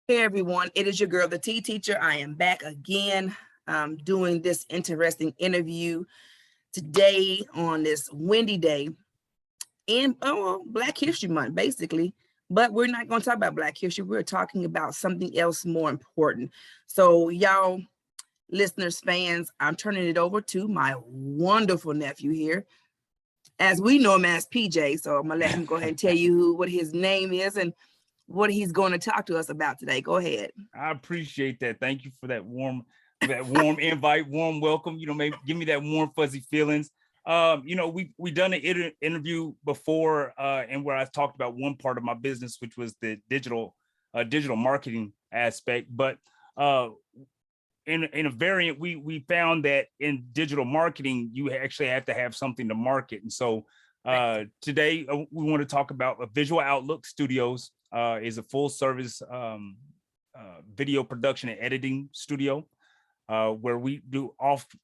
Hey everyone, it is your girl, the Tea Teacher. I am back again doing this interesting interview today on this windy day in Black History Month, basically. But we're not going to talk about Black History. We're talking about something else more important. So y'all, listeners, fans, I'm turning it over to my wonderful nephew here. As we know him as PJ, so I'm going to let him go ahead and tell you what his name is and what he's going to talk to us about today. Go ahead. I appreciate that. Thank you for that warm invite, warm welcome. Maybe give me that warm, fuzzy feelings. We done an interview before, and where I talked about one part of my business, which was the digital marketing aspect. But in a variant, we found that in digital marketing, you actually have to have something to market. And so today we want to talk about Visual Outlook Studios. Is a full service video production and editing studio where we do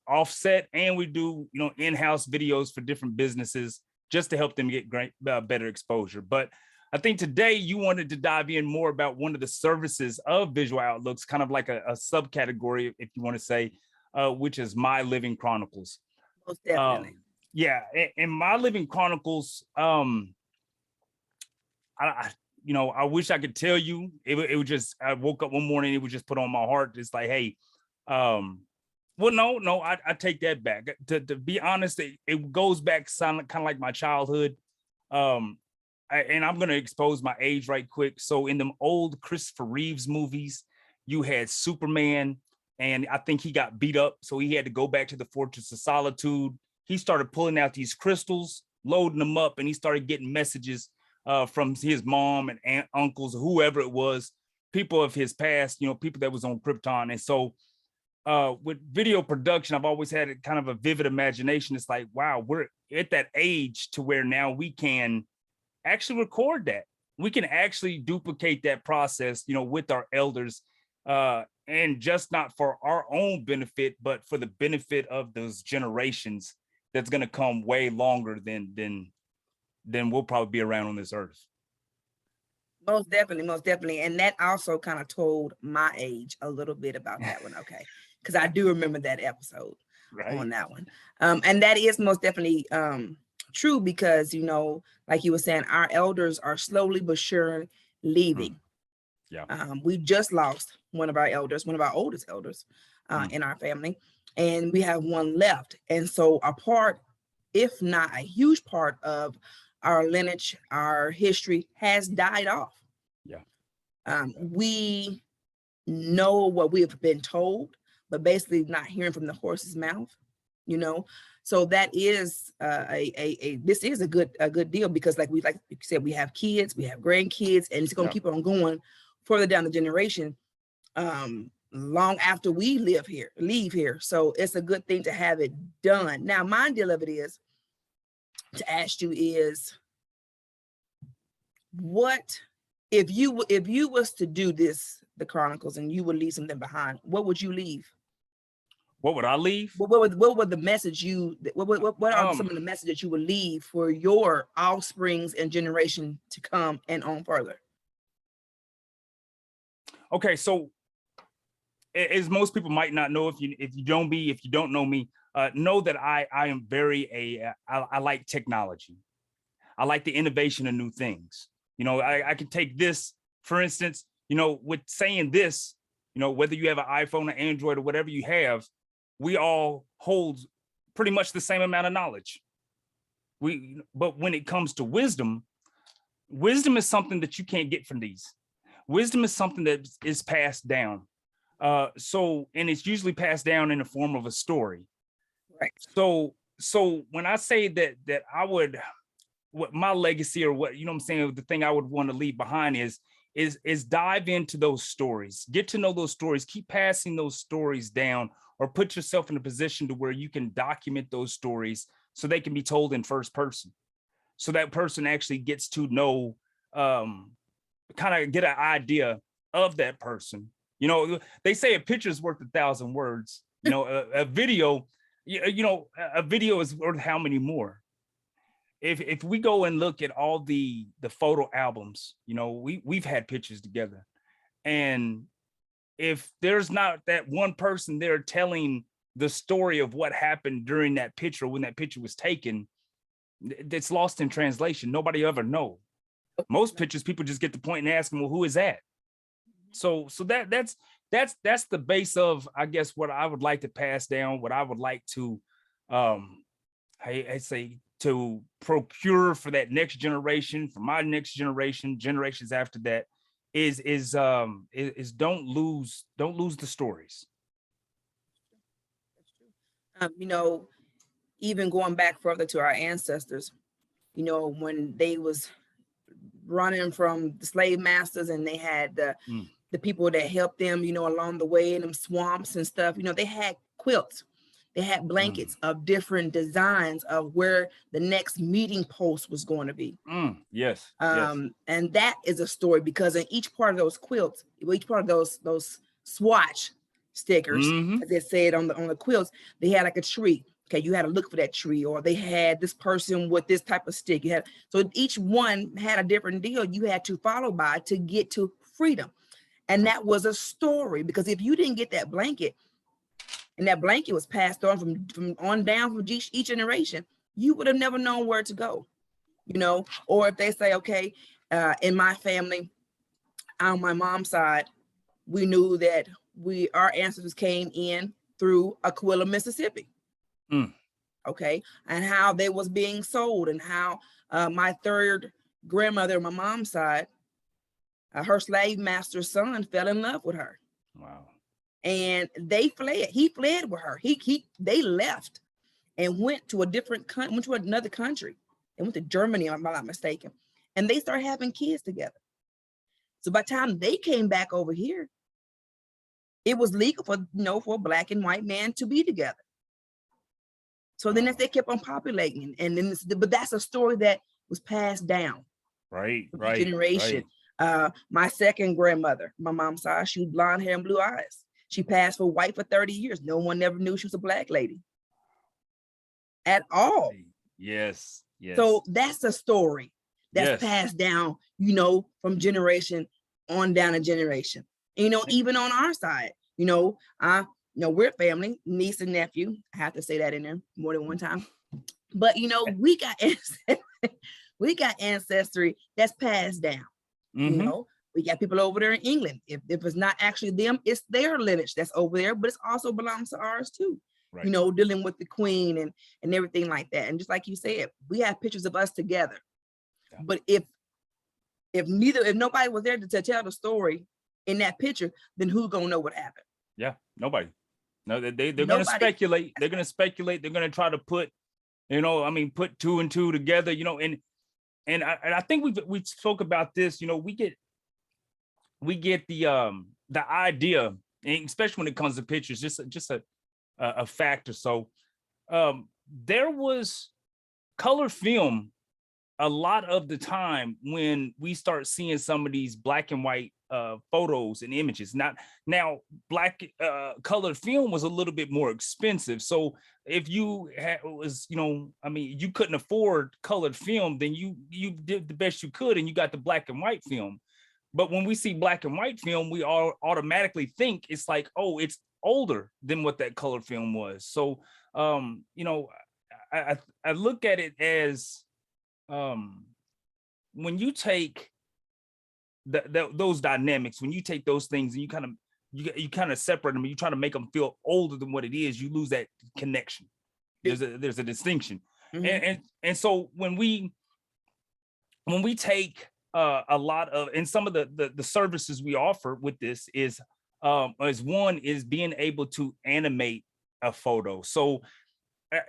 offset and we do in-house videos for different businesses just to help them get great better exposure. But I think today you wanted to dive in more about one of the services of Visual Outlooks, kind of like a subcategory, if you want to say, which is My Living Chronicles. Most definitely. In My Living Chronicles, I wish I could tell you. It was just, I woke up one morning, it was just put on my heart. It's like, hey, I take that back. To be honest, it goes back kind of like my childhood. And I'm going to expose my age right quick. So in them old Christopher Reeves movies, you had Superman, and I think he got beat up. So he had to go back to the Fortress of Solitude. He started pulling out these crystals, loading them up, and he started getting messages from his mom and aunt, uncles, whoever it was, people of his past, people that was on Krypton. And so with video production, I've always had kind of a vivid imagination. It's like, wow, we're at that age to where now we can actually record that. We can actually duplicate that process, with our elders, and just not for our own benefit, but for the benefit of those generations that's going to come way longer than we'll probably be around on this earth. Most definitely. And that also kind of told my age a little bit about that one. Okay. Because I do remember that episode on that one. And that is most definitely true because, like you were saying, our elders are slowly but sure leaving. We just lost one of our elders, one of our oldest elders in our family, and we have one left. And so a part, if not a huge part of our lineage, our history has died off. We know what we have been told, but basically not hearing from the horse's mouth, So that is this is a good deal because like you said, we have kids, we have grandkids, and it's gonna keep on going further down the generation long after we leave here. So it's a good thing to have it done. Now, my deal of it is to ask you is, what if you was to do the Chronicles and you would leave something behind, what would you leave? What would I leave? What would the message what are some of the messages you would leave for your offsprings and generation to come and on further? Okay, so as most people might not know, if you don't know me, know that I am I like technology. I like the innovation of new things. I can take this, for instance, with saying this, whether you have an iPhone or Android or whatever you have, we all hold pretty much the same amount of knowledge. But when it comes to wisdom is something that you can't get from these. Wisdom is something that is passed down. And it's usually passed down in the form of a story. Right. So when I say that I would, what my legacy or what, I'm saying, the thing I would want to leave behind is dive into those stories, get to know those stories, keep passing those stories down, or put yourself in a position to where you can document those stories so they can be told in first person. So that person actually gets to know, kind of get an idea of that person. They say a picture is worth 1,000 words. A video, a video is worth how many more? If we go and look at all the photo albums, we've had pictures together, And if there's not that one person there telling the story of what happened during that picture, when that picture was taken, it's lost in translation. Nobody ever know. Most pictures, people just get the point and ask them, well, who is that? So that's the base of, I guess, what I would like to pass down, what I would like to, I say, to procure for that next generation, for my next generation, generations after that, is don't lose the stories. You know, even going back further to our ancestors, you know, when they was running from the slave masters and they had the people that helped them, you know, along the way in them swamps and stuff, you know, they had quilts. They had blankets of different designs of where the next meeting post was going to be. Yes. And that is a story, because in each part of those quilts, each part of those swatch stickers, as they said on the quilts, they had like a tree. Okay, you had to look for that tree, or they had this person with this type of stick. You had, so each one had a different deal you had to follow by to get to freedom. And that was a story, because if you didn't get that blanket, and that blanket was passed on from on down from each generation, you would have never known where to go, you know. Or if they say, okay, in my family, on my mom's side, we knew that our ancestors came in through Aquila, Mississippi. Okay, and how they was being sold, and how my third grandmother on my mom's side, her slave master's son fell in love with her. Wow. And they fled. He fled with her. They left and went to another country. They went to Germany, if I'm not mistaken. And they started having kids together. So by the time they came back over here, it was legal for, you know, for a Black and white man to be together. So then as they kept on populating, and then but that's a story that was passed down. Right. Generation. My second grandmother, my mom's side, she was blonde hair and blue eyes. She passed for white for 30 years. No one ever knew she was a Black lady at all. Yes. So that's a story that's passed down, you know, from generation on down a generation. And, you know, even on our side, you know, we're family, niece and nephew. I have to say that in there more than one time. But, you know, we got ancestry that's passed down. You know, we got people over there in England. If it's not actually them, it's their lineage that's over there, but it also belongs to ours too. Right. You know, dealing with the Queen and everything like that. And just like you said, we have pictures of us together. Yeah. But if nobody was there to tell the story in that picture, then who's gonna know what happened? Yeah, nobody. No, they're gonna speculate. They're gonna speculate. They're gonna try to put, you know, I mean, put two and two together, you know, and I think we spoke about this, you know, we get the idea, and especially when it comes to pictures, just a factor. So there was color film a lot of the time when we start seeing some of these black and white photos and images. Now black colored film was a little bit more expensive. So if you was, you know, I mean, you couldn't afford colored film, then you did the best you could and you got the black and white film. But when we see black and white film, we all automatically think it's like, oh, it's older than what that color film was. So you know, I look at it as when you take those dynamics, when you take those things and you kind of separate them, and you try to make them feel older than what it is, you lose that connection. There's a distinction. Mm-hmm. and so when we take a lot of, and some of the services we offer with this is one is being able to animate a photo. So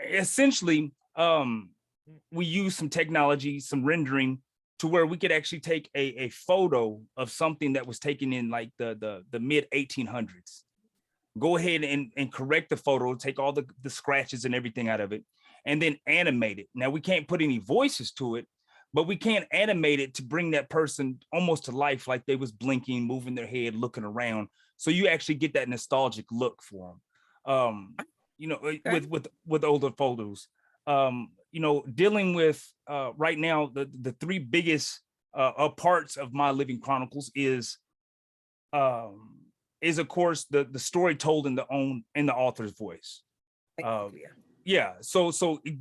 essentially we use some technology, some rendering, to where we could actually take a photo of something that was taken in like the mid 1800s, go ahead and correct the photo, take all the scratches and everything out of it, and then animate it. Now we can't put any voices to it, but we can animate it to bring that person almost to life, like they was blinking, moving their head, looking around. So you actually get that nostalgic look for them. You know, okay. with older photos. You know, dealing with right now, the three biggest parts of my living chronicles is is of course the story told in the author's voice. Yeah. So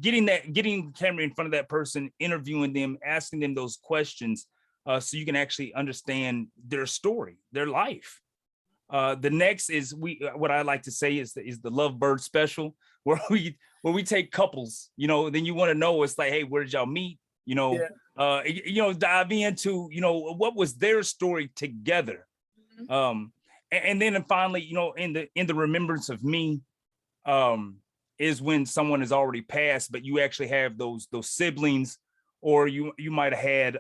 getting the camera in front of that person, interviewing them, asking them those questions, so you can actually understand their story, their life. The next is what I like to say is the Lovebird special, where we take couples, then you want to know, it's like, hey, where did y'all meet? Dive into, what was their story together. And then finally, in the Remembrance of Me, is when someone has already passed, but you actually have those siblings, or you might have had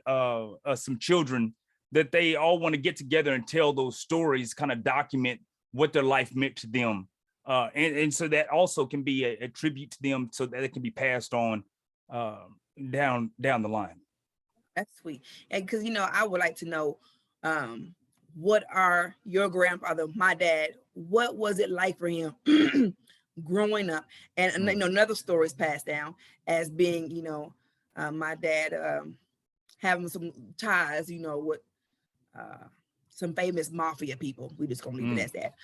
some children that they all want to get together and tell those stories, kind of document what their life meant to them. And so that also can be a tribute to them, so that it can be passed on down the line. That's sweet. And because, I would like to know, what are your grandfather, my dad, what was it like for him growing up? And another story is passed down as being, my dad having some ties, with some famous mafia people. We just gonna leave it as that.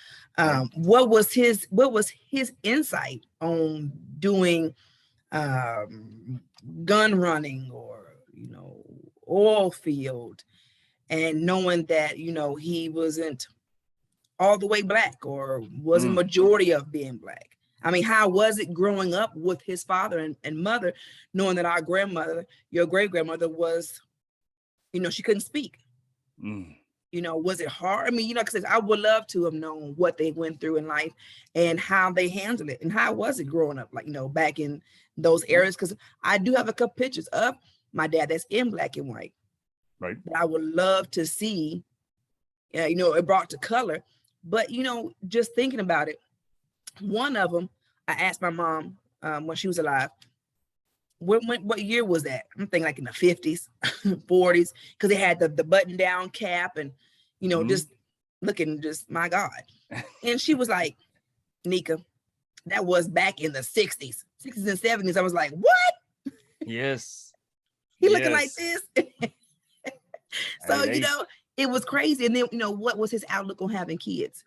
What was his insight on doing gun running, or oil field, and knowing that he wasn't all the way black, or wasn't majority of being black? I mean, how was it growing up with his father and mother, knowing that our grandmother, your great grandmother, was, she couldn't speak? Was it hard? I mean, because I would love to have known what they went through in life and how they handled it, and how was it growing up, like, back in those areas. Because I do have a couple pictures of my dad that's in black and white. Right. That I would love to see, it brought to color. But, just thinking about it, one of them, I asked my mom when she was alive, what year was that? I'm thinking like in the 50s, 40s, because they had the button down cap and, just looking, just, my God. And she was like, Nika, that was back in the 60s and 70s. I was like, what? Yes. He looking like this. So, it was crazy. And then, what was his outlook on having kids?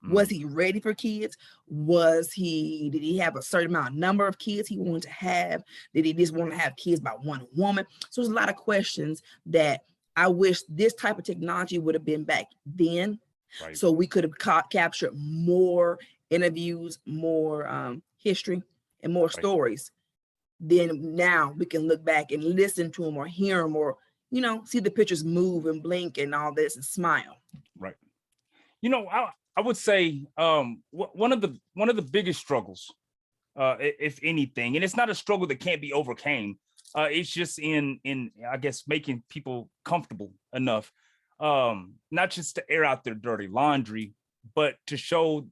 Was he ready for kids? Did he have a certain number of kids he wanted to have? Did he just want to have kids by one woman? So there's a lot of questions that I wish this type of technology would have been back then. Right. So we could have captured more interviews, more history, and more stories. Then now we can look back and listen to them, or hear them, or, see the pictures move and blink and all this and smile. Right. I would say one of the biggest struggles, if anything, and it's not a struggle that can't be overcame. It's just in I guess making people comfortable enough, not just to air out their dirty laundry, but to show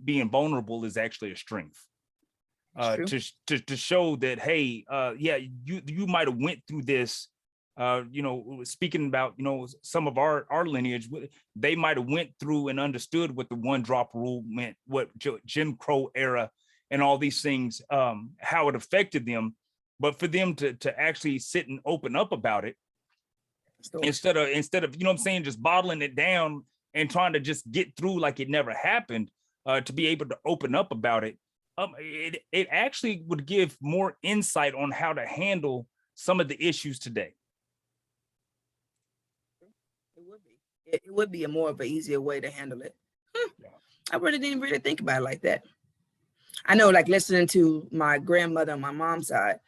being vulnerable is actually a strength. To show that, hey, yeah, you might have went through this. Speaking about, some of our lineage, they might have went through and understood what the one drop rule meant, what Jim Crow era and all these things, how it affected them. But for them to actually sit and open up about it, instead of, just bottling it down and trying to just get through like it never happened, to be able to open up about it, it actually would give more insight on how to handle some of the issues today. It would be a more of an easier way to handle it. I didn't really think about it like that. I know, like, listening to my grandmother on my mom's side,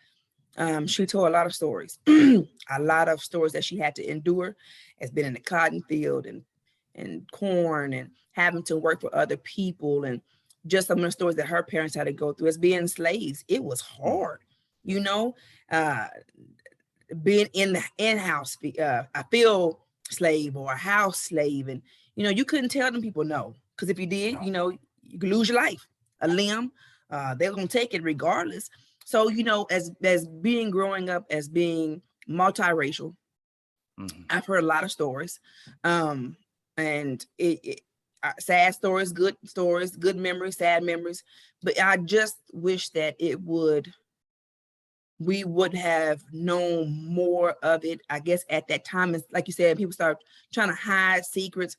she told a lot of stories, a lot of stories that she had to endure, has been in the cotton field and corn, and having to work for other people, and just some of the stories that her parents had to go through as being slaves. It was hard, being in the in-house, a field slave or a house slave, and you couldn't tell them people no, because if you did, you could lose your life, a limb. They're gonna take it regardless. So as growing up as being multiracial, I've heard a lot of stories, and it sad stories, good memories, sad memories. But I just wish that it would we would have known more of it, I guess, at that time. It's like you said, people start trying to hide secrets.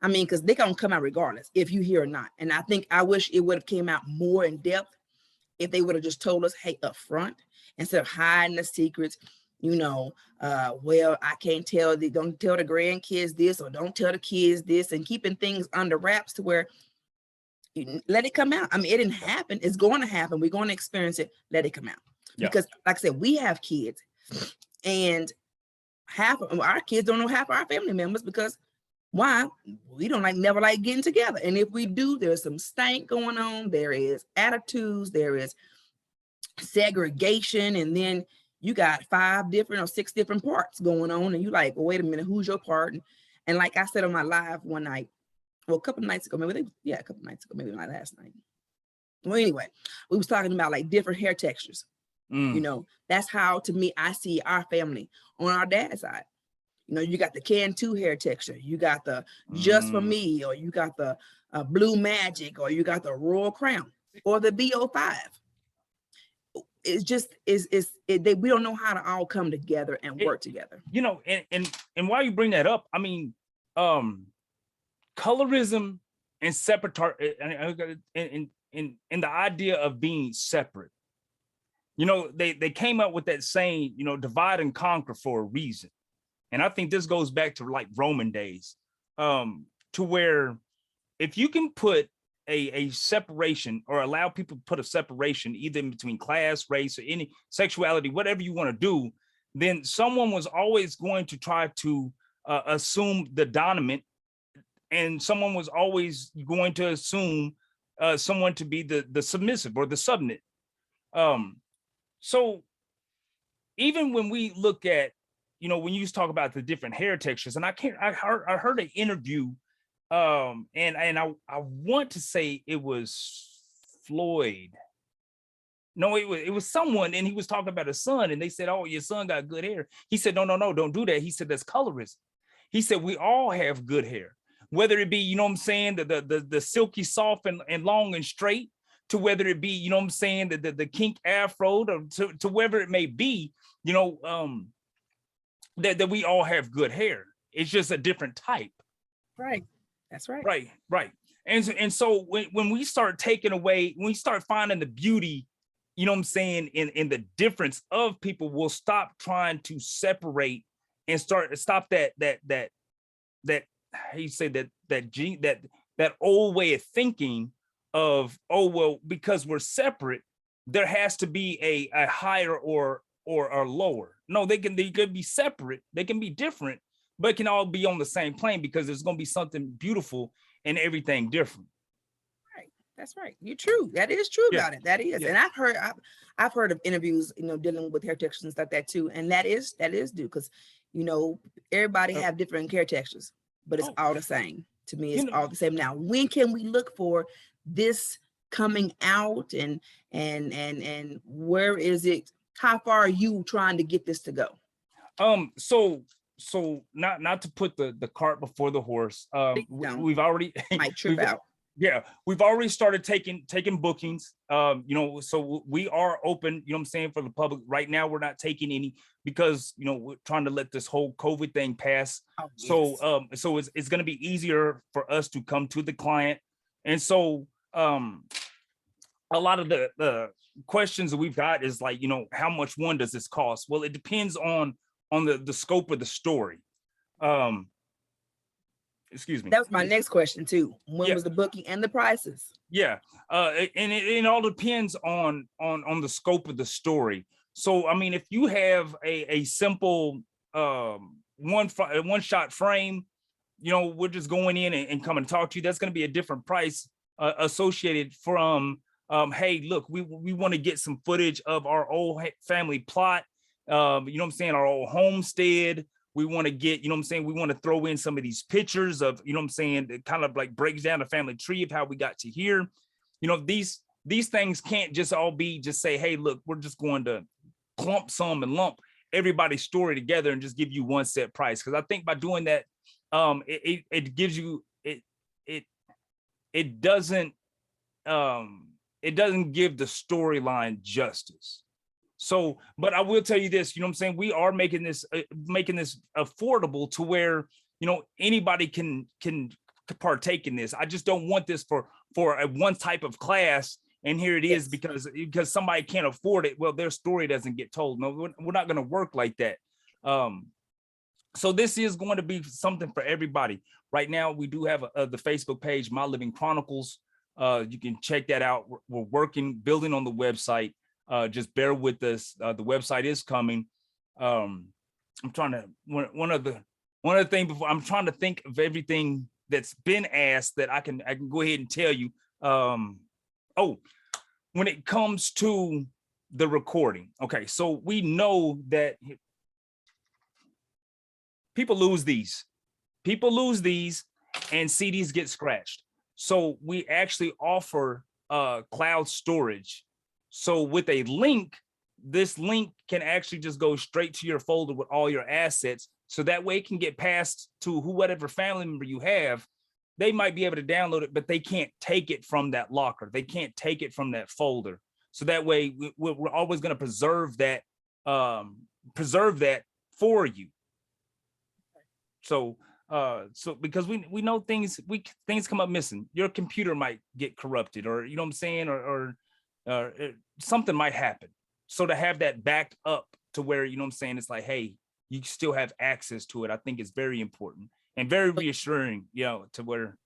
I mean, because they're gonna come out regardless if you hear or not. And I think I wish it would have came out more in depth if they would have just told us, hey, up front, instead of hiding the secrets. Well, I can't tell don't tell the grandkids this, or don't tell the kids this, and keeping things under wraps to where you let it come out. I mean, it didn't happen. It's going to happen. We're going to experience it. Let it come out. Yeah. Because like I said, we have kids, and half of our kids don't know half of our family members, because why? We don't never like getting together. And if we do, there's some stank going on. There is attitudes, there is segregation, and then you got 5 different or 6 different parts going on, and you like, well, wait a minute, who's your part? And like I said on my live one night, well, a couple of nights ago, a couple of nights ago, maybe my last night. Well, anyway, we was talking about like different hair textures. That's how, to me, I see our family on our dad's side. You got the Can-Two hair texture, you got the Just For Me, or you got the Blue Magic, or you got the Royal Crown, or the BO5. It's just we don't know how to all come together and work together. And while you bring that up, I mean, colorism and and the idea of being separate. They came up with that saying, divide and conquer for a reason. And I think this goes back to like Roman days, to where if you can put a separation, or allow people to put a separation either in between class, race, or any sexuality, whatever you want to do, then someone was always going to try to assume the dominant, and someone was always going to assume someone to be the submissive or the subnet. So even when we look at, when you talk about the different hair textures, and I heard an interview, and I want to say it was Floyd. No, it was someone, and he was talking about his son, and they said, "Oh, your son got good hair." He said, "No, don't do that." He said, "That's colorism." He said, "We all have good hair, whether it be, the silky soft and long and straight, to whether it be, the kink afro, to wherever it may be, that we all have good hair. It's just a different type." Right. That's right. Right. And so when we start taking away, when we start finding the beauty, in the difference of people, we'll stop trying to separate and stop that how you say that old way of thinking of, oh, well, because we're separate, there has to be a higher or lower. No, they could be separate, they can be different, but it can all be on the same plane, because there's going to be something beautiful and everything different. Right. That's right. You're true. That is true about it. That is. Yeah. And I've heard of interviews, dealing with hair textures and stuff like that too. And that is due, because, everybody have different hair textures, but it's all the same. To me, it's all the same. Now, when can we look for this coming out, and where is it? How far are you trying to get this to go? So not to put the cart before the horse. We've already might trip out. Yeah, we've already started taking bookings. So we are open, for the public. Right now, we're not taking any, because we're trying to let this whole COVID thing pass. Oh, yes. So it's going to be easier for us to come to the client. And so a lot of the questions that we've got is like, how much does this cost? Well, it depends on the scope of the story. Excuse me. That was my next question too. When was the booking and the prices? Yeah. And it all depends on the scope of the story. So, I mean, if you have a simple one shot frame, we're just going in and come and talk to you, that's going to be a different price associated from, hey, look, we want to get some footage of our old family plot, our old homestead. We want to get, we want to throw in some of these pictures of, it kind of like breaks down the family tree of how we got to here. These things can't just all be just say, hey, look, we're just going to clump some and lump everybody's story together and just give you one set price. Because I think by doing that, it gives you, it doesn't give the storyline justice. So, but I will tell you this, you know what I'm saying? We are making this affordable to where, you know, anybody can partake in this. I just don't want this for a one type of class. And here it is, because somebody can't afford it. Well, their story doesn't get told. No, we're not going to work like that. So this is going to be something for everybody. Right now, we do have the Facebook page, My Living Chronicles. You can check that out. We're working, building on the website. Just bear with us. The website is coming. I'm trying to one of the things before I'm trying to think of everything that's been asked that I can go ahead and tell you. Oh, when it comes to the recording, okay, so we know that people lose these, and CDs get scratched. So we actually offer cloud storage. So with a link, this link can actually just go straight to your folder with all your assets. So that way it can get passed to whatever family member you have. They might be able to download it, but they can't take it from that locker. They can't take it from that folder. So that way we're always going to preserve that for you. So because we know things come up missing. Your computer might get corrupted, or you know what I'm saying, or something might happen. So to have that backed up to where, you know what I'm saying, it's like, hey, you still have access to it. I think it's very important and very reassuring, you know, to where.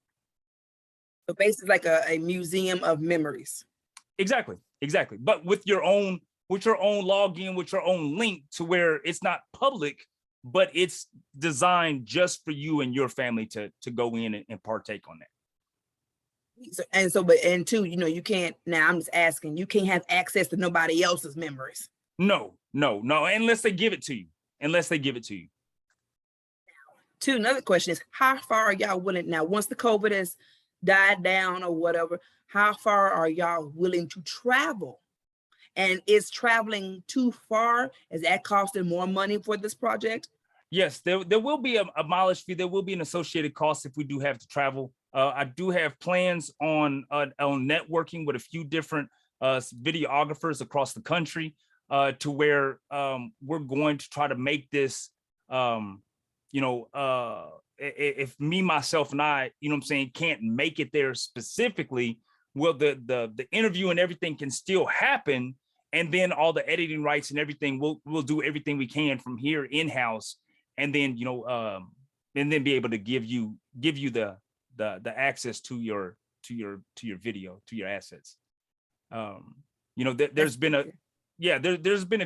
So basically like a museum of memories. Exactly. But with your own login, with your own link, to where it's not public, but it's designed just for you and your family to go in and partake on that. So, and two, you know, you can't, now I'm just asking, you can't have access to nobody else's memories. No, unless they give it to you. Two, another question is, how far are y'all willing now, once the COVID has died down or whatever, how far are y'all willing to travel? And is traveling too far? Is that costing more money for this project? Yes, there will be a mileage fee. There will be an associated cost if we do have to travel. I do have plans on networking with a few different videographers across the country, to where we're going to try to make this, if me, myself, and I, you know what I'm saying, can't make it there specifically, well, the interview and everything can still happen. And then all the editing rights and everything, we'll do everything we can from here in-house. And then, you know, and then be able to give you the access to your video, to your assets. You know, there's been a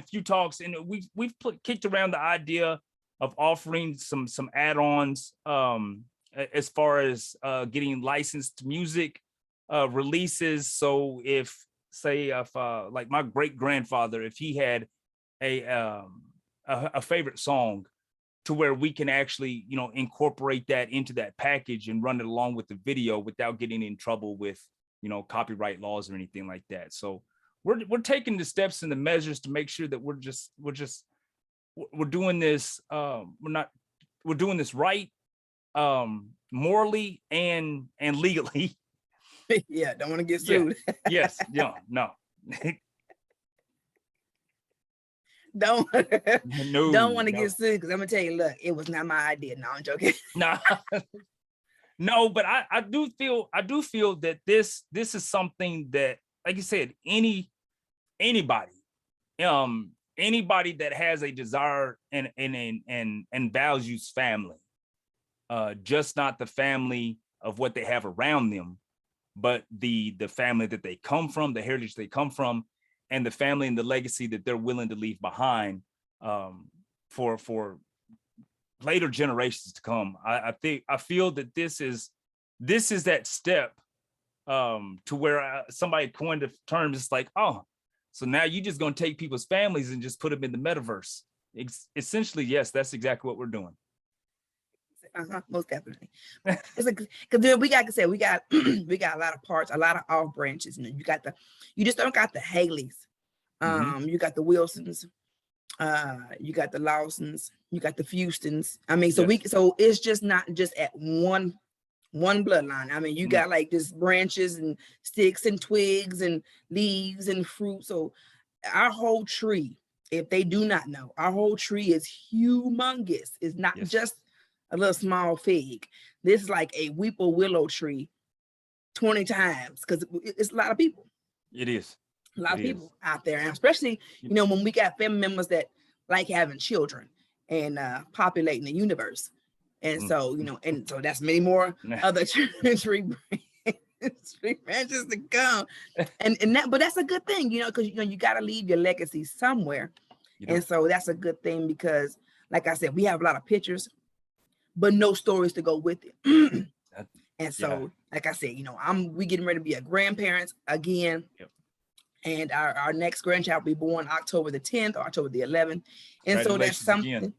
few talks, and we've kicked around the idea of offering some add-ons as far as getting licensed music releases. So if like my great grandfather, if he had a favorite song, to where we can actually, you know, incorporate that into that package and run it along with the video without getting in trouble with, you know, copyright laws or anything like that. So we're taking the steps and the measures to make sure that we're doing this. We're doing this right, morally and legally. Yeah, don't want to get sued. Yes, yeah, no. Don't want to get sued, because I'm gonna tell you, look, it was not my idea. No, I'm joking. No, but I do feel that this is something that, like you said, anybody that has a desire and values family, just not the family of what they have around them, but the family that they come from, the heritage they come from, and the family and the legacy that they're willing to leave behind for later generations to come. I feel that this is that step to where somebody coined the term. It's like, oh, so now you're just going to take people's families and just put them in the metaverse. Essentially, yes, that's exactly what we're doing. Most definitely. It's like, because we got a lot of parts, a lot of off branches. You know, you just don't got the Haleys. You got the Wilsons, you got the Lawsons, you got the Fustons. I mean, so so it's just not just at one bloodline. I mean, you got like just branches and sticks and twigs and leaves and fruit. So our whole tree, if they do not know, our whole tree is humongous. It's not just a little small fig. This is like a weeper willow tree 20 times, because it's a lot of people. It is. A lot of people out there, and especially, you know, when we got family members that like having children and populating the universe. And so, you know, and so that's many more other tree branches to come. And that, but that's a good thing, you know, because, you know, you got to leave your legacy somewhere. And so that's a good thing, because like I said, we have a lot of pictures, but no stories to go with it. And so, like I said, you know, we getting ready to be a grandparents again. And our next grandchild will be born October the 10th or October the 11th. And so that's something. Again.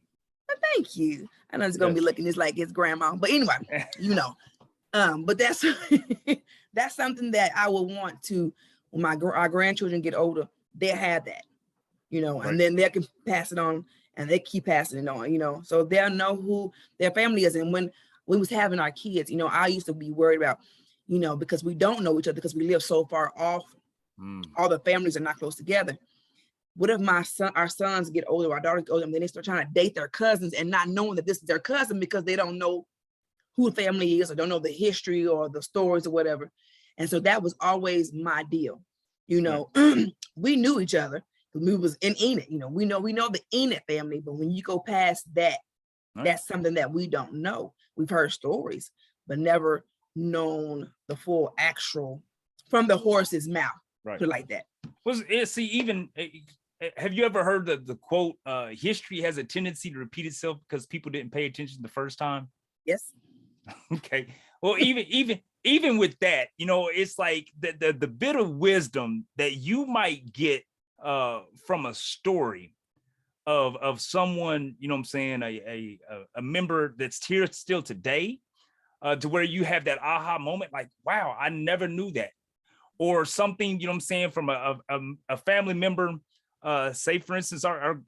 Thank you. I know it's gonna be looking just like his grandma, but anyway, you know, but that's that's something that I would want to, when our grandchildren get older, they'll have that, you know, and then they can pass it on, and they keep passing it on, you know, so they'll know who their family is. And when we was having our kids, you know, I used to be worried about, you know, because we don't know each other, because we live so far off, all the families are not close together. What if our sons get older, our daughters get older, and then they start trying to date their cousins and not knowing that this is their cousin, because they don't know who the family is, or don't know the history or the stories or whatever. And so that was always my deal. You know, we knew each other because we was in Enid. You know, we know the Enid family, but when you go past that, that's something that we don't know. We've heard stories, but never known the full actual from the horse's mouth. Put it like that. Have you ever heard the quote, history has a tendency to repeat itself because people didn't pay attention the first time? Yes. Okay. Well, even with that, you know, it's like the bit of wisdom that you might get from a story of someone, you know what I'm saying, a member that's here still today, to where you have that aha moment, like, wow, I never knew that. Or something, you know what I'm saying, from a family member, say for instance, our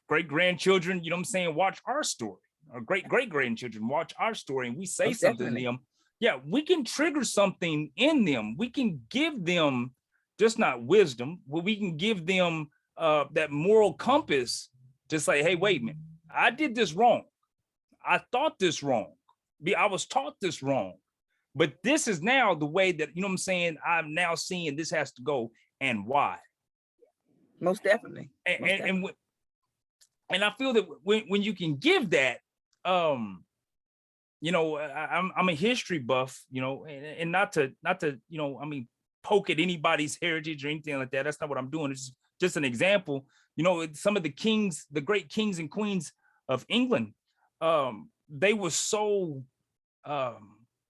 great grandchildren, you know what I'm saying, watch our story, our great grandchildren watch our story, and we say something to them. Yeah, we can trigger something in them. We can give them just not wisdom, but we can give them that moral compass to say, hey, wait a minute, I did this wrong. I thought this wrong. I was taught this wrong. But this is now the way that, you know what I'm saying, I'm now seeing this has to go, and why. Most definitely. And I feel that when you can give that, you know, I'm a history buff, you know, and not to, you know, I mean, poke at anybody's heritage or anything like that. That's not what I'm doing. It's just an example. You know, some of the kings, the great kings and queens of England, they were so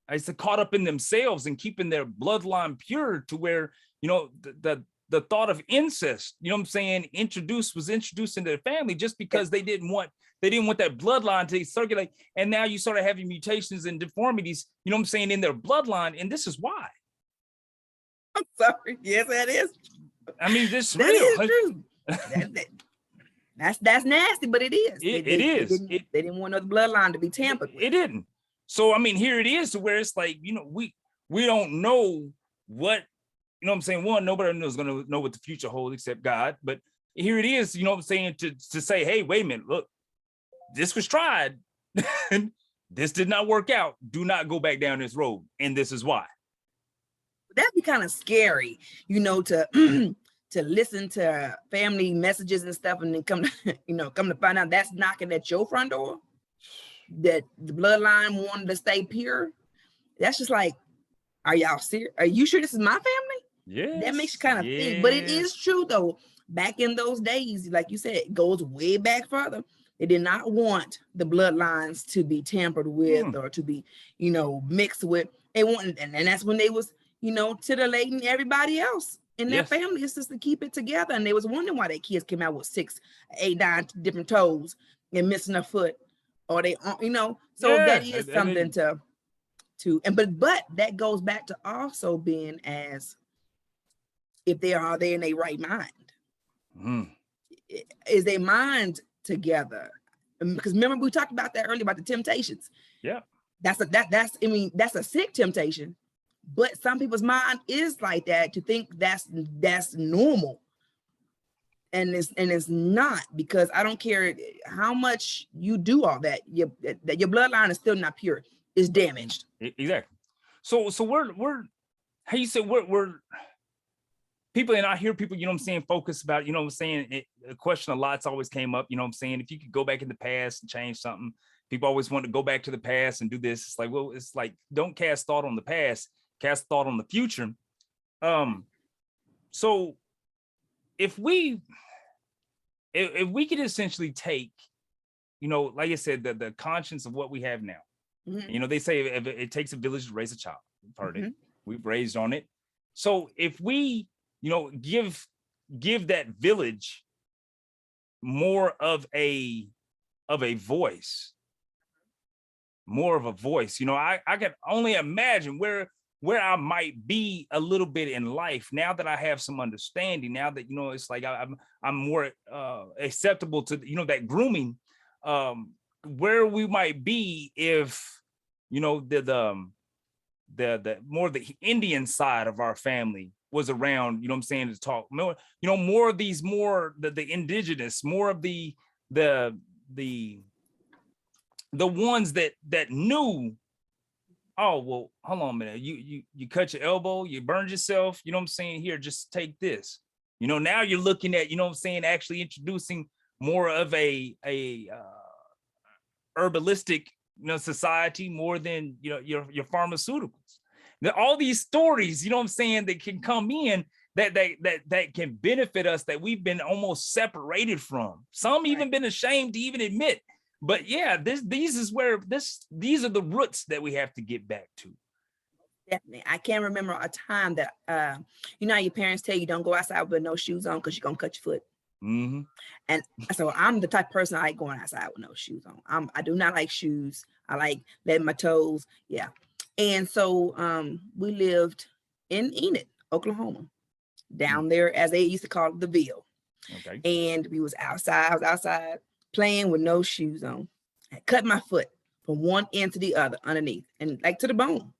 I said caught up in themselves and keeping their bloodline pure, to where, you know, the thought of incest, you know what I'm saying, was introduced into their family, just because they didn't want that bloodline to circulate. And now you start having mutations and deformities, you know what I'm saying, in their bloodline. And this is why. I'm sorry. Yes, that is. I mean, this that real. Is true. That's nasty, but it is. They didn't want the bloodline to be tampered with. It didn't. So, I mean, here it is, to where it's like, you know, we don't know what, you know what I'm saying? One, nobody knows going to know what the future holds except God. But here it is, you know what I'm saying, to say, hey, wait a minute, look, this was tried. This did not work out. Do not go back down this road. And this is why. That'd be kind of scary, you know, to to listen to family messages and stuff, and then come to find out that's knocking at your front door, that the bloodline wanted to stay pure. That's just like, are y'all serious? Are you sure this is my family? Yeah, that makes you kind of think. But it is true though, back in those days, like you said, it goes way back further. They did not want the bloodlines to be tampered with or to be, you know, mixed with. They wanted, and that's when they was, you know, titillating everybody else in their family. It's just to keep it together. And they was wondering why their kids came out with 6, 8, 9 different toes and missing a foot, or they, you know. So that is something to, and but that goes back to also being as, if they in their right mind. Is their mind together? Because remember, we talked about that earlier about the temptations. Yeah, that's a sick temptation, but some people's mind is like that, to think that's normal. it's not, because I don't care how much you do all that, your bloodline is still not pure. It's damaged. Exactly. So we're how you say we're people, and I hear people, you know what I'm saying, focus about, you know what I'm saying, a question a lot's always came up, you know what I'm saying, if you could go back in the past and change something, people always want to go back to the past and do this. It's like, well, it's like, don't cast thought on the past, cast thought on the future. So if we could essentially take, you know, like I said, the conscience of what we have now, you know, they say it takes a village to raise a child. We've heard it, we've raised on it. So if we, you know, give that village more of a voice, you know, I can only imagine where I might be a little bit in life now that I have some understanding, now that, you know, it's like I'm more acceptable to, you know, that grooming, where we might be if, you know, the more the Indian side of our family was around, you know what I'm saying, to talk more, you know, more of these, more the indigenous, more of the ones that knew, oh, well, hold on a minute, you cut your elbow, you burned yourself, you know what I'm saying, here, just take this. You know, now you're looking at, you know what I'm saying, actually introducing more of a herbalistic, you know, society, more than, you know, your pharmaceuticals. All these stories, you know what I'm saying, that can come in that can benefit us, that we've been almost separated from. Some even been ashamed to even admit. But yeah, these are the roots that we have to get back to. Definitely. I can't remember a time that you know how your parents tell you don't go outside with no shoes on because you're gonna cut your foot. And so I'm the type of person I like going outside with no shoes on. I do not like shoes. I like letting my toes. Yeah. And so we lived in Enid, Oklahoma, down there, as they used to call it, the Ville. Okay. And we was outside. I was outside playing with no shoes on. I cut my foot from one end to the other underneath, and like to the bone.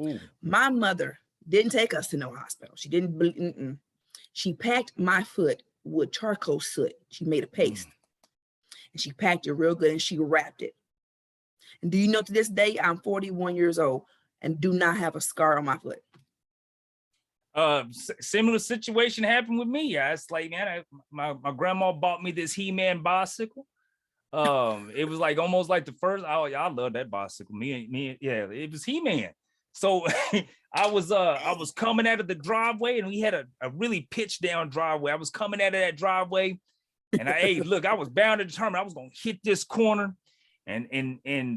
Ooh. My mother didn't take us to no hospital. She didn't. She packed my foot with charcoal soot. She made a paste, and she packed it real good, and she wrapped it. And do you know, to this day, I'm 41 years old and do not have a scar on my foot. Similar situation happened with me. It's like, man, my grandma bought me this He-Man bicycle. It was like almost like the first. Oh, yeah, I love that bicycle. Me, yeah, it was He-Man. So I was coming out of the driveway, and we had a really pitched down driveway. I was coming out of that driveway, and hey, look, I was bound and determined I was gonna hit this corner, and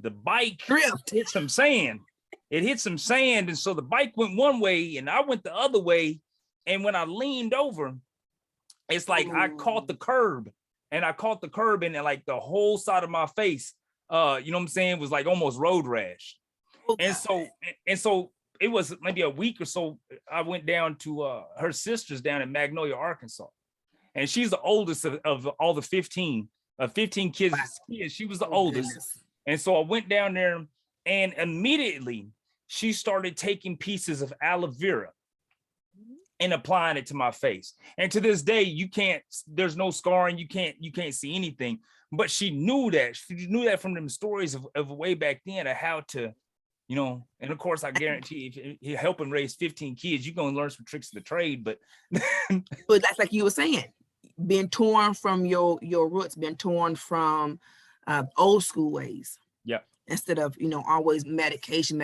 the bike hit some sand. It hit some sand, and so the bike went one way, and I went the other way. And when I leaned over, it's like I caught the curb, and then like the whole side of my face, you know what I'm saying, was like almost road rash. And so it was maybe a week or so. I went down to her sister's down in Magnolia, Arkansas, and she's the oldest of all the 15 kids. Wow. She was the oldest. Goodness. And so I went down there, and immediately she started taking pieces of aloe vera and applying it to my face. And to this day, there's no scarring, you can't see anything. But she knew that from them stories of way back then, of how to, you know, and of course, I guarantee if you're helping raise 15 kids, you're going to learn some tricks of the trade. But that's like you were saying, being torn from your roots, being torn from old school ways. Yeah. Instead of, you know, always medication.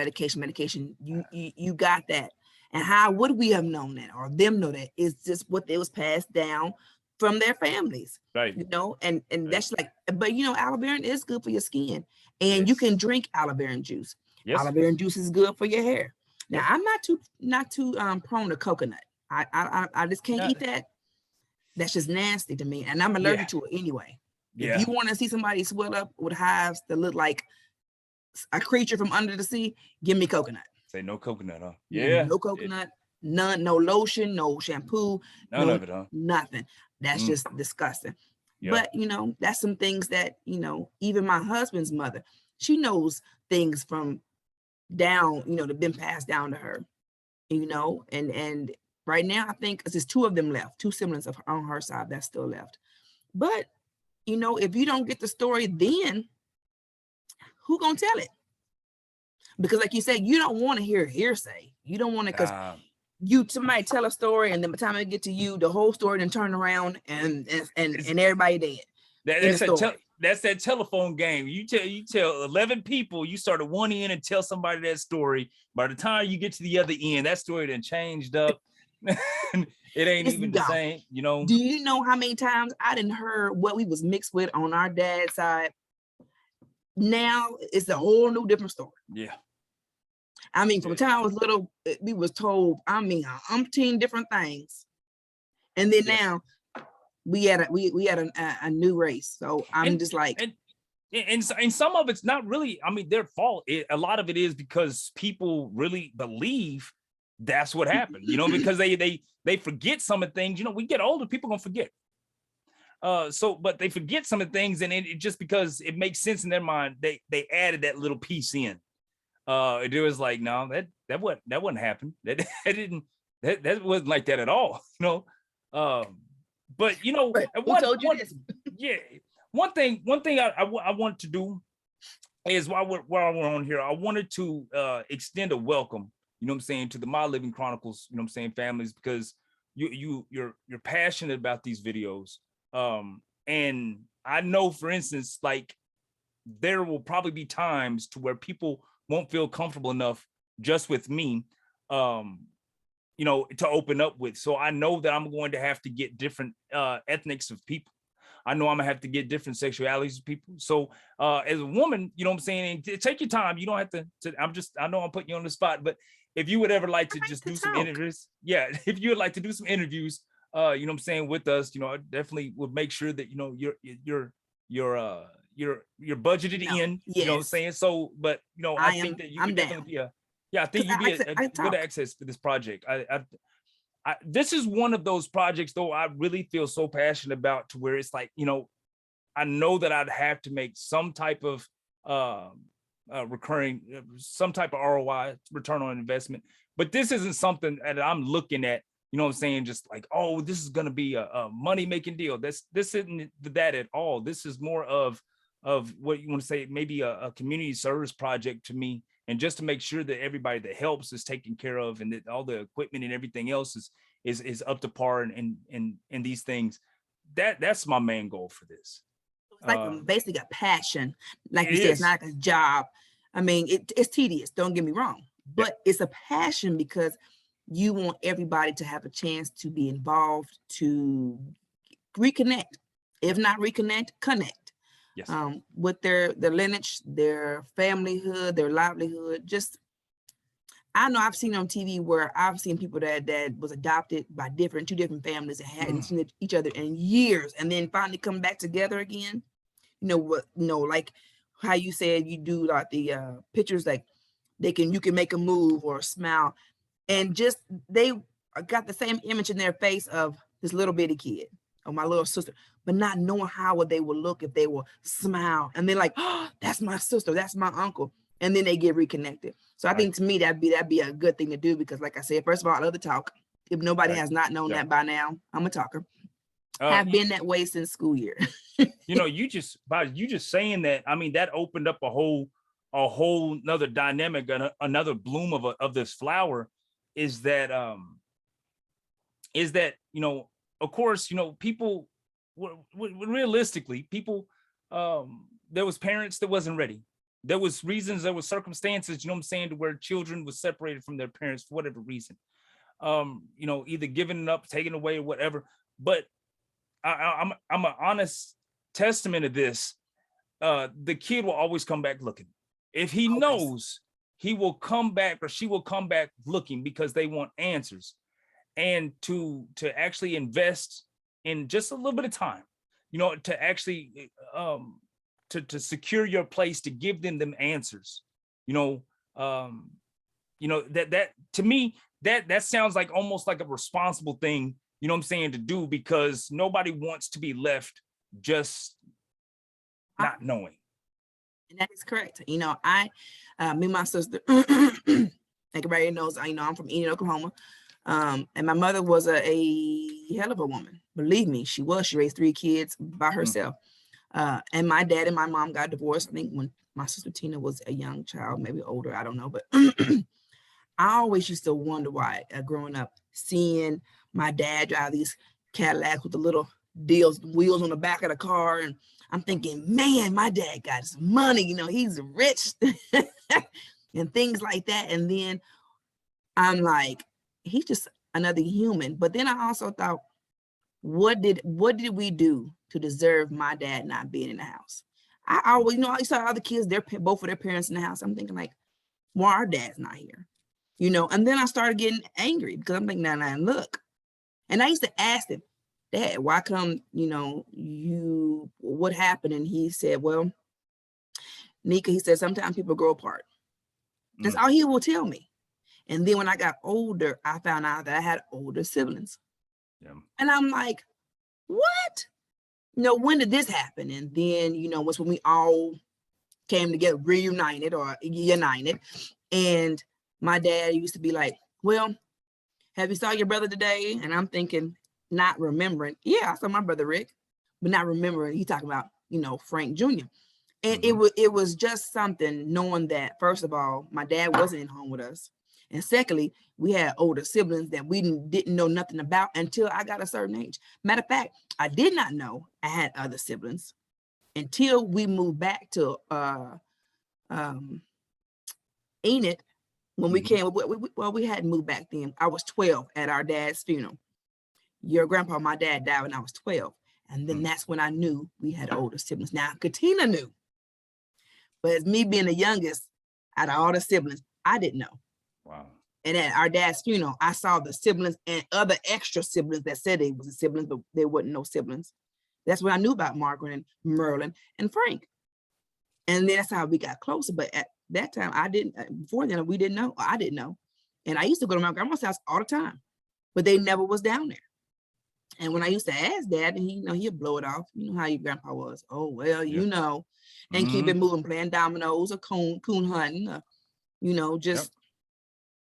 You got that. And how would we have known that, or them know that? It's just what it was passed down from their families. Right. You know, and right. That's like, but you know, aloe vera is good for your skin, and you can drink aloe vera juice. Yes. Aloe vera juice is good for your hair. Now, I'm not too prone to coconut. I just can't eat that. That's just nasty to me, and I'm allergic to it anyway. If you want to see somebody swell up with hives that look like a creature from under the sea, give me coconut. Say no coconut, huh? Yeah. No coconut, none, no lotion, no shampoo, none of it, huh? Nothing. That's just disgusting. Yeah. But you know, that's some things that, you know, even my husband's mother, she knows things from down, you know, that been passed down to her, you know, and right now, I think there's 2 of them left, 2 siblings on her side that's still left. But, you know, if you don't get the story, then who gonna tell it? Because like you said, you don't want to hear hearsay. You don't want to, because somebody tell a story, and then by the time it get to you, the whole story then turn around and everybody dead. That's that telephone game. You tell 11 people, you start at one end and tell somebody that story. By the time you get to the other end, that story done changed up. It ain't even the same, you know. Do you know how many times I didn't heard what we was mixed with on our dad's side? Now it's a whole new different story. Yeah. I mean, from the time I was little, we was told, I mean, umpteen different things. And then now we had a new race. So I'm just like, and some of it's not really, I mean, their fault. A lot of it is because people really believe that's what happened, you know, because they forget some of the things. You know, we get older, people gonna forget. But they forget some of the things, and it just because it makes sense in their mind, they added that little piece in. It was like, no, that wouldn't happen. That wasn't like that at all, you know. But you know, one thing I want to do is while we're on here, I wanted to extend a welcome, you know what I'm saying, to the My Living Chronicles, you know what I'm saying, families, because you're passionate about these videos. And I know, for instance, like there will probably be times to where people won't feel comfortable enough just with me, you know, to open up with. So I know that I'm going to have to get different ethnics of people. I know I'm gonna have to get different sexualities of people. So as a woman, you know what I'm saying, take your time. You don't have to I know I'm putting you on the spot, but if you would ever like to just do some interviews, if you would like to do some interviews, you know what I'm saying, with us, you know, I definitely would make sure that, you know, you're budgeted in, you know what I'm saying? So, but you know, I think that you could definitely be I think you'd be a good access to this project. This is one of those projects though I really feel so passionate about, to where it's like, you know, I know that I'd have to make some type of recurring, some type of ROI, return on investment, but this isn't something that I'm looking at, you know what I'm saying, just like, oh, this is going to be a money-making deal. This isn't that at all. This is more of what you want to say, maybe a community service project to me, and just to make sure that everybody that helps is taken care of, and that all the equipment and everything else is up to par, and these things. That's my main goal for this. It's like basically a passion. Like you said, it's not like a job. I mean, it's tedious, don't get me wrong, but it's a passion because you want everybody to have a chance to be involved, to reconnect. If not reconnect, connect. Yes. With their lineage, their familyhood, their livelihood. Just, I know I've seen on TV where I've seen people that was adopted by two different families and hadn't seen each other in years, and then finally come back together again. You know what? Like how you said you do like the pictures, like you can make a move or a smile, and just they got the same image in their face of this little bitty kid or my little sister, but not knowing how they would look if they will smile, and then like, oh, that's my sister, that's my uncle, and then they get reconnected. So I think to me that'd be a good thing to do, because like I said, first of all, I love to talk. If nobody has not known that by now, I'm a talker. I've been that way since school year. You know, you just saying that, I mean, that opened up a whole another dynamic, another bloom of this flower, is that you know, of course, you know, people realistically, people, there was parents that wasn't ready. There was reasons, there was circumstances, you know what I'm saying, to where children was separated from their parents for whatever reason. You know, either giving it up, taken away, or whatever. But I'm an honest testament of this. The kid will always come back looking. If he knows, he will come back, or she will come back looking, because they want answers. And to actually invest in just a little bit of time, you know, to actually to secure your place, to give them answers, you know, that to me, that sounds like almost like a responsible thing, you know what I'm saying, to do, because nobody wants to be left just not knowing. And that is correct. You know, me and my sister, like everybody knows, you know, I'm from Enid, Oklahoma. And my mother was a hell of a woman. Believe me, she was. She raised 3 kids by herself. And my dad and my mom got divorced, I think, when my sister Tina was a young child, maybe older, I don't know. But I always used to wonder why, growing up, seeing my dad drive these Cadillacs with the little wheels on the back of the car. And I'm thinking, man, my dad got some money, you know, he's rich and things like that. And then I'm like, he's just another human. But then I also thought, what did we do to deserve my dad not being in the house? I always, you know, I saw other kids, both of their parents in the house. I'm thinking like, why our dad's not here? You know, and then I started getting angry because I'm thinking, nah, look. And I used to ask him, Dad, why come, you know, what happened? And he said, well, Nika, he said, sometimes people grow apart. That's all he will tell me. And then when I got older, I found out that I had older siblings. Yeah. And I'm like, what? You know, when did this happen? And then, you know, was when we all came together, reunited or united. And my dad used to be like, well, have you saw your brother today? And I'm thinking, not remembering. Yeah, I saw my brother Rick, but not remembering. He talking about, you know, Frank Jr. And it was just something knowing that, first of all, my dad wasn't in home with us. And secondly, we had older siblings that we didn't know nothing about until I got a certain age. Matter of fact, I did not know I had other siblings until we moved back to Enid. When we came, well, we hadn't moved back then. I was 12 at our dad's funeral. Your grandpa, my dad, died when I was 12. And then that's when I knew we had older siblings. Now, Katina knew. But as me being the youngest out of all the siblings, I didn't know. Wow. And at our dad's funeral, I saw the siblings and other extra siblings that said they was siblings, but they wasn't no siblings. That's when I knew about Margaret and Merlin and Frank. And then that's how we got closer. But at that time, I didn't, before then, we didn't know. I didn't know. And I used to go to my grandma's house all the time, but they never was down there. And when I used to ask Dad, and he, you know, he'd blow it off. You know how your grandpa was. Oh, well, you know, and keep it moving, playing dominoes or coon hunting, or, you know, just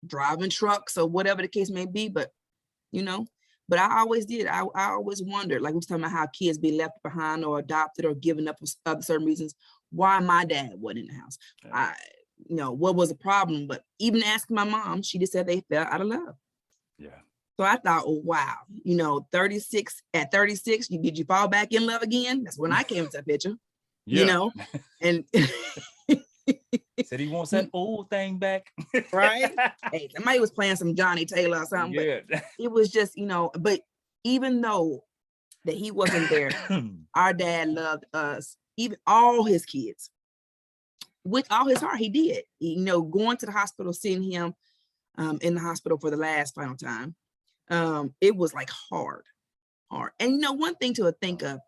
driving trucks or whatever the case may be. But, you know, but I always did. I always wondered, like we was talking about how kids be left behind or adopted or given up for other certain reasons, why my dad wasn't in the house. You know, what was the problem? But even asking my mom, she just said they fell out of love. Yeah. So I thought, oh, wow, you know, at 36, did you fall back in love again? That's when I came to that picture, you know, and said he wants that old thing back. Right. Hey, somebody was playing some Johnny Taylor or something, but it was just, you know, but even though that he wasn't there, our dad loved us, even all his kids, with all his heart. He did, you know, going to the hospital, seeing him in the hospital for the last final time. It was like hard. And you know, one thing to think of,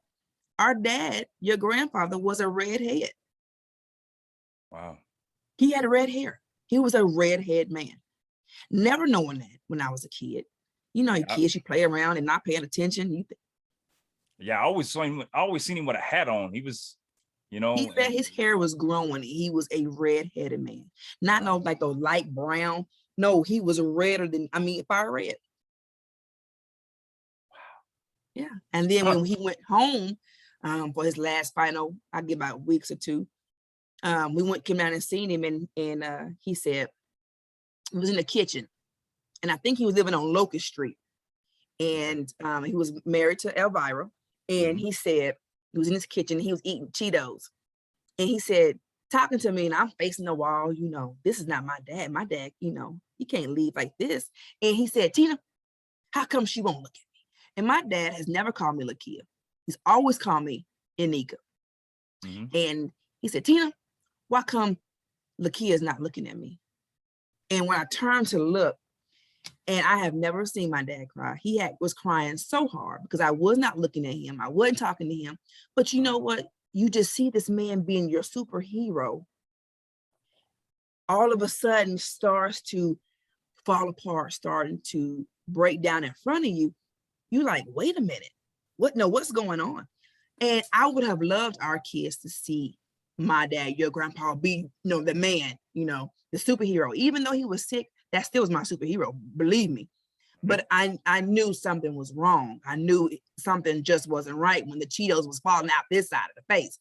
our dad, your grandfather, was a redhead. Wow. He had red hair. He was a redhead man. Never knowing that when I was a kid. You know, kids, you play around and not paying attention. I always seen him with a hat on. He was, you know. He said his hair was growing. He was a red-headed man. Not no like those light brown. No, he was redder than, I mean, fire red. Yeah. And then when he went home for his last final, I give about weeks or two, we came down and seen him, and he said he was in the kitchen, and I think he was living on Locust Street, and he was married to Elvira, and he said he was in his kitchen, he was eating Cheetos, and he said, talking to me, and I'm facing the wall, you know, this is not my dad. My dad, you know, he can't leave like this. And he said, Tina, how come she won't look at me? And my dad has never called me Lakia. He's always called me Inika. And he said, Tina, why come Lakia is not looking at me? And when I turned to look, and I have never seen my dad cry. He was crying so hard because I was not looking at him. I wasn't talking to him. But you know what? You just see this man being your superhero. All of a sudden starts to fall apart, starting to break down in front of you. You're like, wait a minute, what's going on? And I would have loved our kids to see my dad, your grandpa, be, you know, the man, you know, the superhero. Even though he was sick, that still was my superhero, believe me. But I knew something was wrong. I knew something just wasn't right when the Cheetos was falling out this side of the face.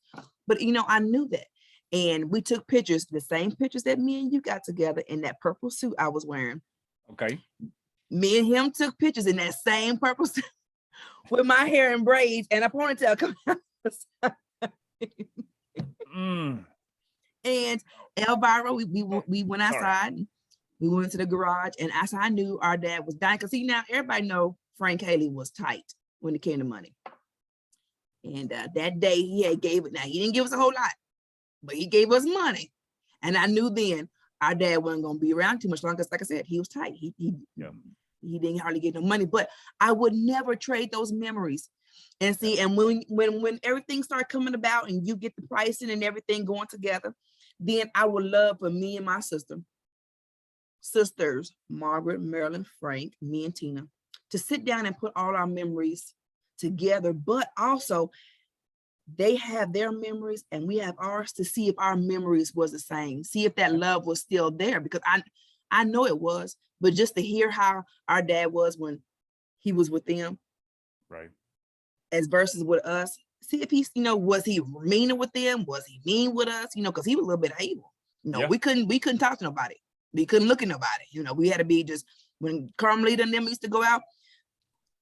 But I knew that. And we took pictures, the same pictures that me and you got together in that purple suit I was wearing. Okay. Me and him took pictures in that same purple suit with my hair in braids and a ponytail coming out. And Elvira, we went outside. And we went to the garage, and I knew our dad was dying. Because now everybody know Frank Haley was tight when it came to money. And that day he had gave it. Now he didn't give us a whole lot, but he gave us money. And I knew then our dad wasn't going to be around too much longer. Because like I said, he was tight. He didn't hardly get no money. But I would never trade those memories. And see, and when everything started coming about and you get the pricing and everything going together, then I would love for me and my sisters, Margaret, Marilyn, Frank, me and Tina, to sit down and put all our memories together. But also they have their memories and we have ours, to see if our memories was the same, see if that love was still there, because I know it was, but just to hear how our dad was when he was with them, right, as versus with us, see if he's, was he meaner with them, was he mean with us, because he was a little bit evil. We couldn't talk to nobody, we couldn't look at nobody, we had to be just, when Carmelita and them used to go out,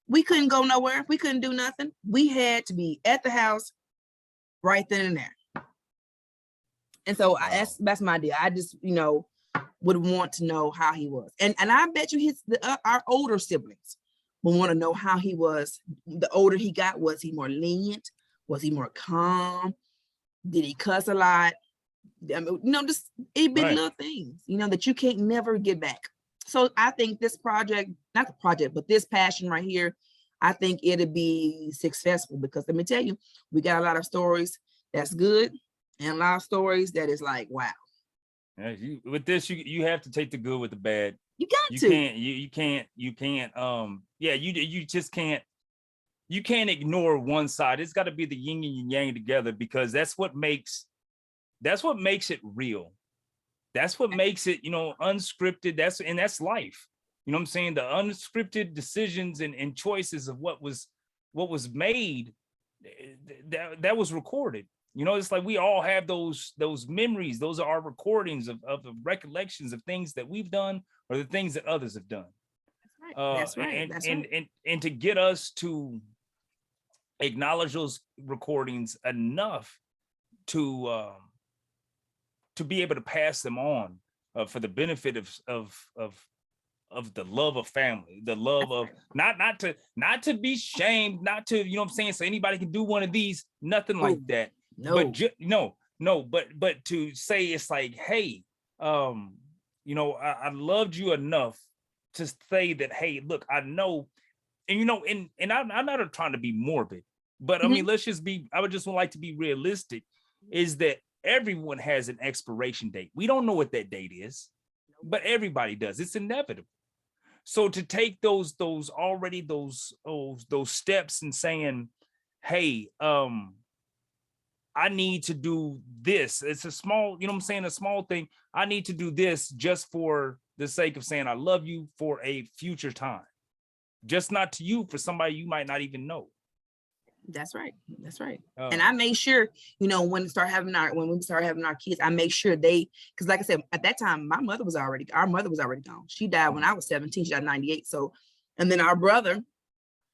we couldn't go nowhere, we couldn't do nothing, we had to be at the house right then and there. And so that's my deal. I just would want to know how he was, and I bet you our older siblings will want to know how he was. The older he got, was he more lenient? Was he more calm? Did he cuss a lot? I mean, just big little things, that you can't never get back. So I think this project, not the project, but this passion right here, I think it'll be successful, because let me tell you, we got a lot of stories that's good and a lot of stories that is like, wow. Yeah, with this, you have to take the good with the bad. You got to. You can't. You just can't. You can't ignore one side. It's got to be the yin and yang together, because that's what makes it real. That's what makes it, unscripted. That's life. You know what I'm saying? The unscripted decisions and choices of what was made, that was recorded. It's like we all have those memories. Those are our recordings of the recollections of things that we've done or the things that others have done. That's right. And to get us to acknowledge those recordings enough to be able to pass them on for the benefit of the love of family, the love of not to be shamed, not to, so anybody can do one of these, nothing like that. No. But to say, it's like, hey, I loved you enough to say that, hey, look, I know, and I'm not trying to be morbid, but I mean, I would just like to be realistic, is that everyone has an expiration date. We don't know what that date is, but everybody does. It's inevitable. So to take those steps and saying, hey, I need to do this. It's a small, a small thing. I need to do this just for the sake of saying I love you for a future time. Just not to you, for somebody you might not even know. That's right. And I made sure, when we start having our kids, I make sure because like I said, at that time, our mother was already gone. She died when I was 17, she died in 98. So, and then our brother,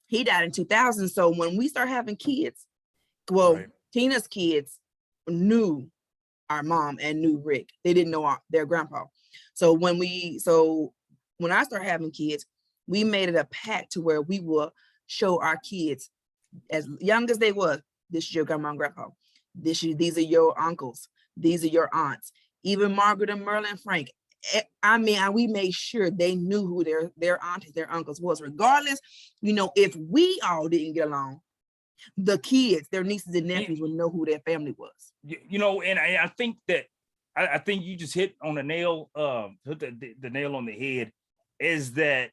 he died in 2000. So when we start having kids, Tina's kids knew our mom and knew Rick. They didn't know their grandpa. So when I started having kids, we made it a pact to where we will show our kids, as young as they were, this is your grandma and grandpa. These are your uncles. These are your aunts. Even Margaret and Merlin and Frank. We made sure they knew who their aunties, their uncles was, regardless, if we all didn't get along, the kids, their nieces and nephews would know who their family was. And I think that I think you just hit on the nail, the nail on the head, is that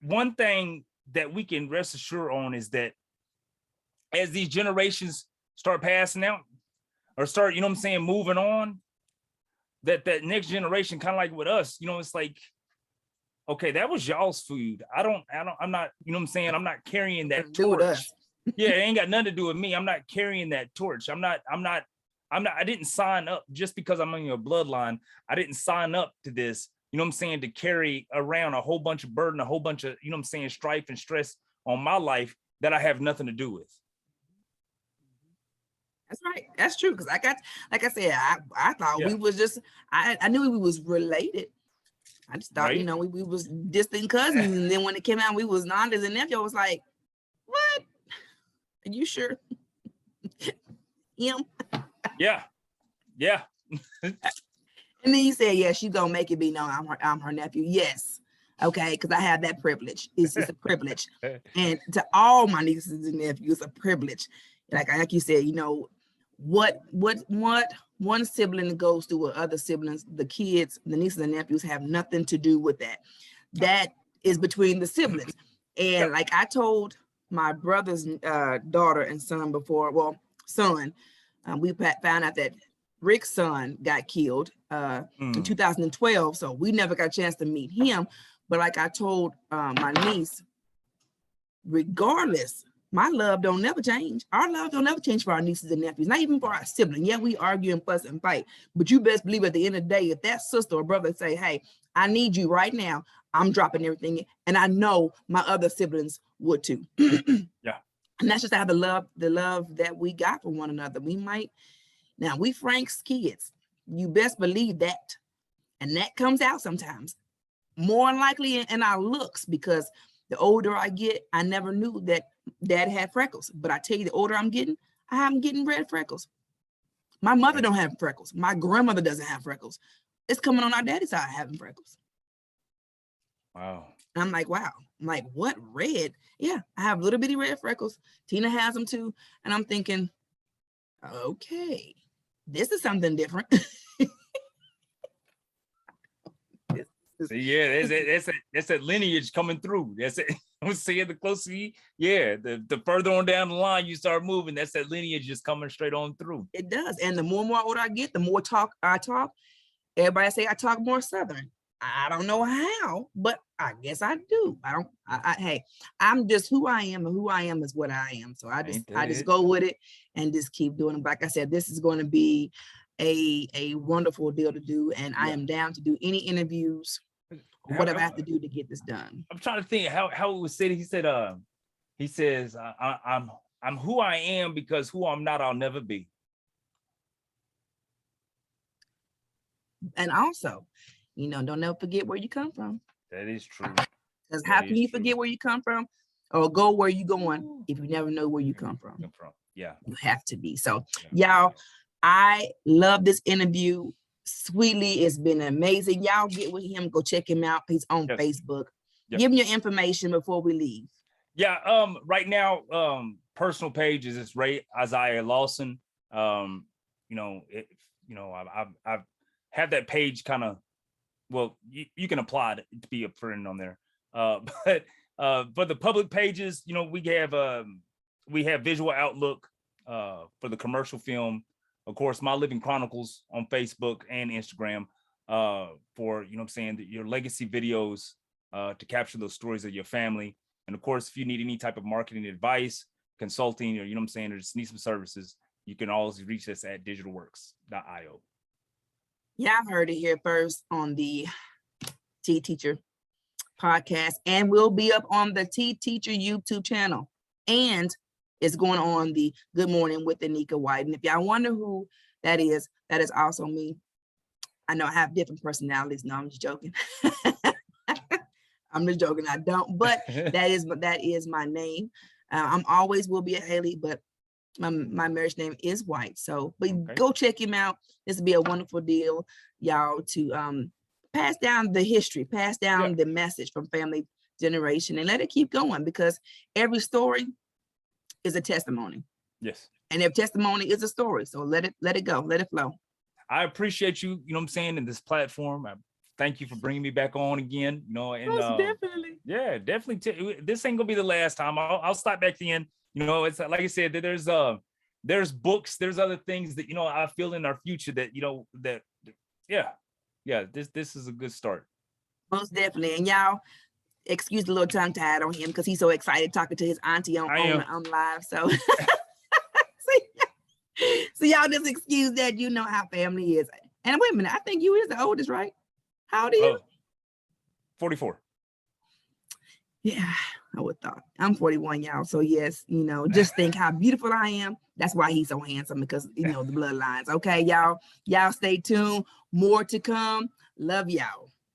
one thing that we can rest assured on is that as these generations start passing out or start, moving on, that next generation, kind of like with us, it's like okay, that was y'all's food. I'm not, you know what I'm saying? I'm not carrying that Do with us. torch. Yeah, it ain't got nothing to do with me. I'm not carrying that torch. I didn't sign up just because I'm on your bloodline. I didn't sign up to this, you know what I'm saying, to carry around a whole bunch of burden, a whole bunch of, you know what I'm saying, strife and stress on my life that I have nothing to do with. That's right. That's true. Because like I said, I thought we was just, I knew we was related. I just thought, you know, we was distant cousins. And then when it came out, we was aunts and nephews. I was like, what? Are you sure? Him? Yeah. Yeah. And then you said, yeah, she's gonna make it be known I'm her nephew. Yes. Okay, because I have that privilege. It's a privilege. And to all my nieces and nephews, it's a privilege. Like you said, you know, what one sibling goes through with other siblings, the kids, the nieces and nephews have nothing to do with that. That is between the siblings. And like I told my brother's daughter and son before, well, son, we found out that Rick's son got killed in 2012. So we never got a chance to meet him. But like I told my niece, regardless, my love don't never change. Our love don't never change for our nieces and nephews, not even for our siblings. Yeah, we argue and fuss and fight, but you best believe at the end of the day, if that sister or brother say, hey, I need you right now, I'm dropping everything. And I know my other siblings would too. Yeah. And that's just how the love that we got for one another. Now we Frank's kids. You best believe that. And that comes out sometimes. More likely in our looks, because the older I get, I never knew that dad had freckles. But I tell you, the older I'm getting red freckles. My mother don't have freckles. My grandmother doesn't have freckles. It's coming on our daddy's side having freckles. Wow. And I'm like, wow. I'm like, what, red? Yeah, I have little bitty red freckles. Tina has them too. And I'm thinking, okay, this is something different. Yeah, that's that lineage coming through. That's it. I'm saying the closer you, the further on down the line you start moving, that's that lineage just coming straight on through. It does. And the more and more older I get, the more I talk. Everybody say I talk more Southern. I don't know how, but I guess I do. Hey, I'm just who I am, and who I am is what I am. So I just go with it and just keep doing it. Like I said, this is going to be a wonderful deal to do, and I am down to do any interviews, whatever I have to do to get this done. I'm trying to think how it was said. He says, I'm who I am because who I'm not, I'll never be. And also, you know, don't ever forget where you come from. That is true. Because how can you forget where you come from or go where you're going if you never know where you come from? Yeah. You have to be. So y'all, I love this interview. Sweetly, it's been amazing. Y'all get with him, go check him out. He's on Facebook. Give him your information before we leave. Yeah, right now, personal page is it's Ray Isaiah Lawson. You know, I've had that page kind of, well, you can apply to be a friend on there. But for the public pages, you know, we have Visual Outlook for the commercial film. Of course, My Living Chronicles on Facebook and Instagram for, you know what I'm saying, your legacy videos to capture those stories of your family. And of course, if you need any type of marketing advice, consulting, or, you know what I'm saying, or just need some services, you can always reach us at digitalworks.io. Yeah, I've heard it here first on the T Teacher podcast, and we'll be up on the T Teacher YouTube channel. And it's going on the Good Morning with Anika White. And if y'all wonder who that is also me. I know I have different personalities. No, I'm just joking. I'm just joking. I don't, but that is my name. I'm always will be a Haley, but my marriage name is White. So, but go check him out. This will be a wonderful deal, y'all, to pass down the history, pass down the message from family generation, and let it keep going, because every story is a testimony. Yes. And if testimony is a story, so let it go, let it flow. I appreciate you, you know what I'm saying, in this platform. Thank you for bringing me back on again, you know, and definitely. Yeah, definitely. This ain't gonna be the last time. I'll stop back in. You know, it's like I said, there's books, there's other things that, you know, I feel in our future that, you know, that this is a good start. Most definitely. And y'all, excuse the little tongue tied on him because he's so excited talking to his auntie on live. So, so y'all just excuse that. You know how family is. And wait a minute, I think you is the oldest, right? How old are you? 44. Yeah, I would thought. I'm 41, y'all. So yes, you know, just think how beautiful I am. That's why he's so handsome, because you know the bloodlines. Okay, y'all. Y'all stay tuned. More to come. Love y'all.